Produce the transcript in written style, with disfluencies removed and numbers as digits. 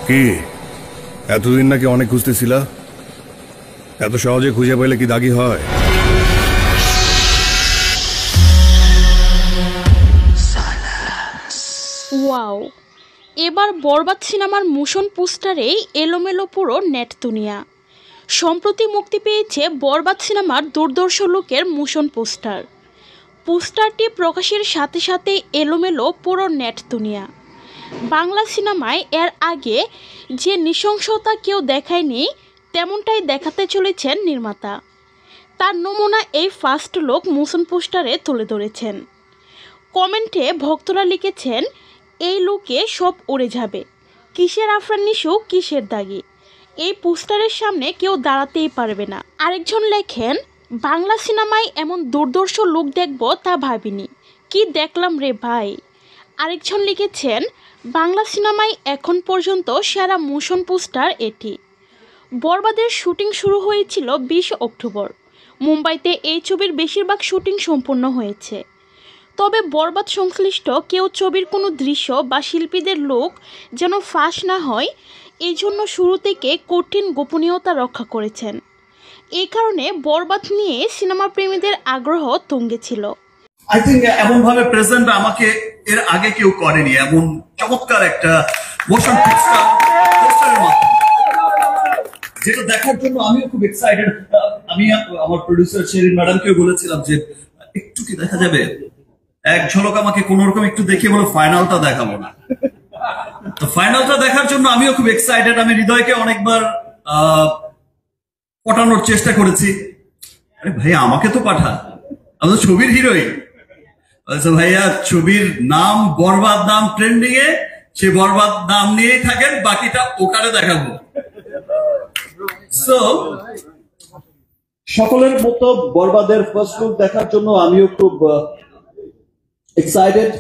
কি এতদিন নাকি অনেক খুঁজতেছিলা? এত সহজে খুঁজে পেলে কি দাগি হয়? ওয়াও, এবার বরবাদ সিনেমার মোশন পোস্টারেই এলোমেলো পুরো নেট দুনিয়া। সম্প্রতি মুক্তি পেয়েছে বরবাদ সিনেমার দুর্ধর্ষ লুকের মোশন পোস্টার। পোস্টারটি প্রকাশের সাথে সাথে এলোমেলো পুরো নেট দুনিয়া। বাংলা সিনেমায় এর আগে যে নৃশংসতা কেউ দেখায়নি তেমনটাই দেখাতে চলেছেন নির্মাতা। তার নমুনা এই ফার্স্ট লুক মোশন পোস্টারে তুলে ধরেছেন। কমেন্টে ভক্তরা লিখেছেন, এই লুকে সব উড়ে যাবে, কিসের আফরান নিশু কিসের দাগি, এই পোস্টারের সামনে কেউ দাঁড়াতেই পারবে না। আরেকজন লেখেন, বাংলা সিনেমায় এমন দুর্ধর্ষ লুক দেখব তা ভাবিনি, কি দেখলাম রে ভাই। আরেকজন লিখেছেন, বাংলা সিনেমায় এখন পর্যন্ত সেরা মোশন পোস্টার এটি। বরবাদের শুটিং শুরু হয়েছিল 20 অক্টোবর। মুম্বাইতে এই ছবির বেশিরভাগ শুটিং সম্পূর্ণ হয়েছে। তবে বরবাদ সংশ্লিষ্ট কেউ ছবির কোনো দৃশ্য বা শিল্পীদের লুক যেন ফাঁস না হয়, এই জন্য শুরু থেকে কঠিন গোপনীয়তা রক্ষা করেছেন। এই কারণে বরবাদ নিয়ে সিনেমা প্রেমীদের আগ্রহ তুঙ্গে ছিল। আই থিঙ্ক এমন ভাবে প্রেজেন্ট আমাকে এর আগে কেউ করেনি, এমন চমৎকার একটা মোশন পোস্টারের মাধ্যমে, যেটা দেখার জন্য আমিও খুব এক্সাইটেড। আমি আমার প্রডিউসার শেরিন ম্যাডামকেও বলেছিলাম যে একটু কি দেখা যাবে, এক ঝলক আমাকে কোন রকম একটু দেখিয়ে বলো ফাইনালটা দেখাবো না। তো ফাইনালটা দেখার জন্য আমিও খুব এক্সাইটেড। আমি হৃদয়কে অনেকবার পটানোর চেষ্টা করেছি, আরে ভাইয়া আমাকে তো পাঠা, আমি তো ছবির হিরোইন। বলছে ভাইয়া ছবির নাম বরবাদ, নাম ট্রেন্ডিং এ, সে বরবাদ নাম নিয়েই থাকেন, বাকিটা ওখানে দেখাবো। সো সকলের মতো বরবাদের ফার্স্ট লুক দেখার জন্য আমিও খুব excited